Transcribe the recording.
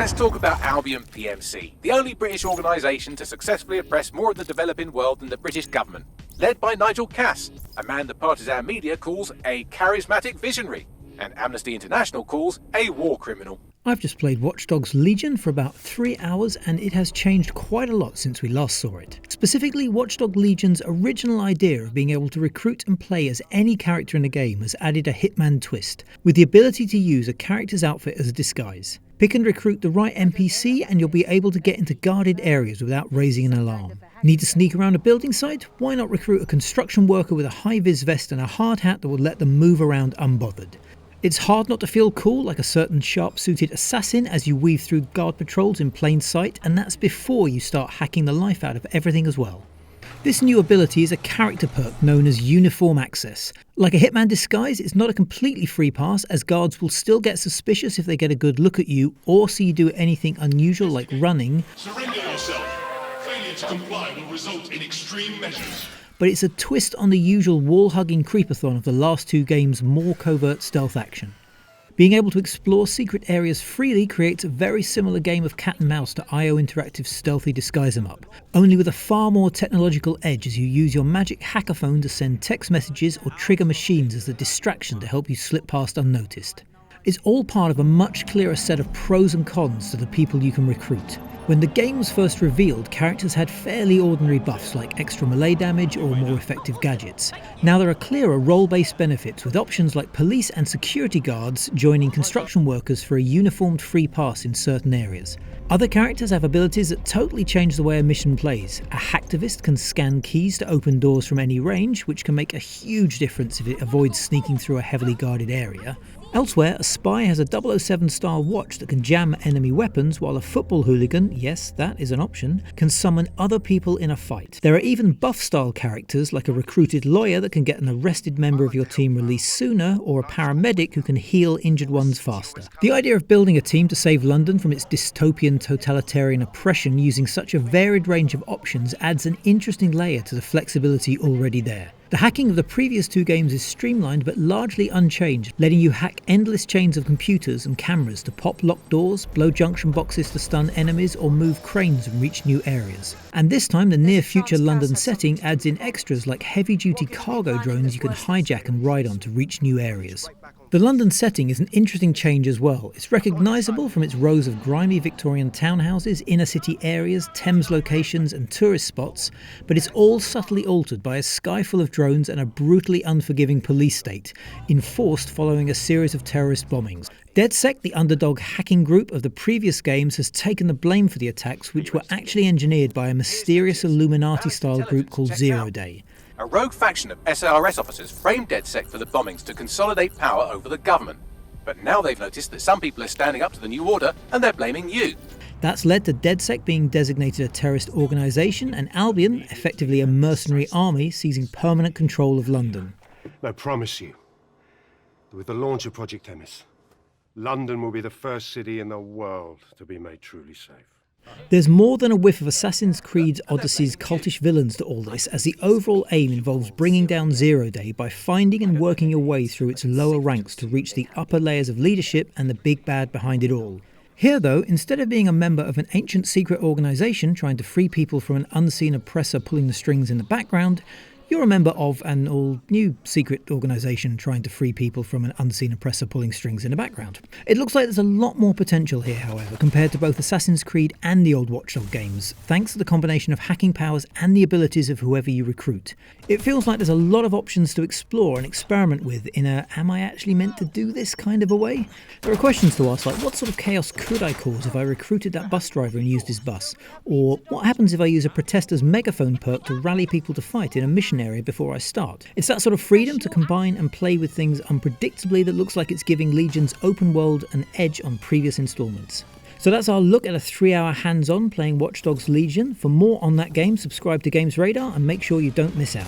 Let's talk about Albion PMC, the only British organisation to successfully oppress more of the developing world than the British government. Led by Nigel Cass, a man the partisan media calls a charismatic visionary, and Amnesty International calls a war criminal. I've just played Watchdogs Legion for about 3 hours and it has changed quite a lot since we last saw it. Specifically, Watchdog Legion's original idea of being able to recruit and play as any character in the game has added a Hitman twist, with the ability to use a character's outfit as a disguise. Pick and recruit the right NPC and you'll be able to get into guarded areas without raising an alarm. Need to sneak around a building site? Why not recruit a construction worker with a high-vis vest and a hard hat that will let them move around unbothered? It's hard not to feel cool like a certain sharp-suited assassin as you weave through guard patrols in plain sight, and that's before you start hacking the life out of everything as well. This new ability is a character perk known as Uniform Access. Like a Hitman disguise, it's not a completely free pass, as guards will still get suspicious if they get a good look at you or see you do anything unusual like running. Surrender yourself. Failure to comply will result in extreme measures. But it's a twist on the usual wall-hugging creepathon of the last two games' more covert stealth action. Being able to explore secret areas freely creates a very similar game of cat and mouse to IO Interactive's stealthy disguise 'em up, only with a far more technological edge as you use your magic hacker phone to send text messages or trigger machines as a distraction to help you slip past unnoticed. It's all part of a much clearer set of pros and cons to the people you can recruit. When the game was first revealed, characters had fairly ordinary buffs like extra melee damage or more effective gadgets. Now there are clearer role-based benefits with options like police and security guards joining construction workers for a uniformed free pass in certain areas. Other characters have abilities that totally change the way a mission plays. A hacktivist can scan keys to open doors from any range, which can make a huge difference if it avoids sneaking through a heavily guarded area. Elsewhere, a spy has a 007-style watch that can jam enemy weapons, while a football hooligan, yes, that is an option, can summon other people in a fight. There are even buff-style characters like a recruited lawyer that can get an arrested member of your team released sooner, or a paramedic who can heal injured ones faster. The idea of building a team to save London from its dystopian totalitarian oppression using such a varied range of options adds an interesting layer to the flexibility already there. The hacking of the previous two games is streamlined but largely unchanged, letting you hack endless chains of computers and cameras to pop locked doors, blow junction boxes to stun enemies, or move cranes and reach new areas. And this time the near-future London setting adds in extras like heavy-duty cargo drones you can hijack and ride on to reach new areas. The London setting is an interesting change as well. It's recognisable from its rows of grimy Victorian townhouses, inner city areas, Thames locations and tourist spots, but it's all subtly altered by a sky full of drones and a brutally unforgiving police state, enforced following a series of terrorist bombings. DedSec, the underdog hacking group of the previous games, has taken the blame for the attacks, which were actually engineered by a mysterious Illuminati-style group called Zero Day. A rogue faction of SARS officers framed DedSec for the bombings to consolidate power over the government. But now they've noticed that some people are standing up to the new order and they're blaming you. That's led to DedSec being designated a terrorist organisation and Albion, effectively a mercenary army, seizing permanent control of London. I promise you, with the launch of Project Themis, London will be the first city in the world to be made truly safe. There's more than a whiff of Assassin's Creed Odyssey's cultish villains to all this, as the overall aim involves bringing down Zero Day by finding and working your way through its lower ranks to reach the upper layers of leadership and the big bad behind it all. Here though, instead of being a member of an ancient secret organisation trying to free people from an unseen oppressor pulling the strings in the background, you're a member of an all-new secret organisation trying to free people from an unseen oppressor pulling strings in the background. It looks like there's a lot more potential here, however, compared to both Assassin's Creed and the old Watchdog games, thanks to the combination of hacking powers and the abilities of whoever you recruit. It feels like there's a lot of options to explore and experiment with in a am I actually meant to do this kind of a way? There are questions to ask like, what sort of chaos could I cause if I recruited that bus driver and used his bus? Or what happens if I use a protester's megaphone perk to rally people to fight in a mission area before I start? It's that sort of freedom to combine and play with things unpredictably that looks like it's giving Legion's open world an edge on previous installments. So that's our look at a 3-hour hands-on playing Watchdogs Legion. For more on that game, subscribe to Games Radar and make sure you don't miss out.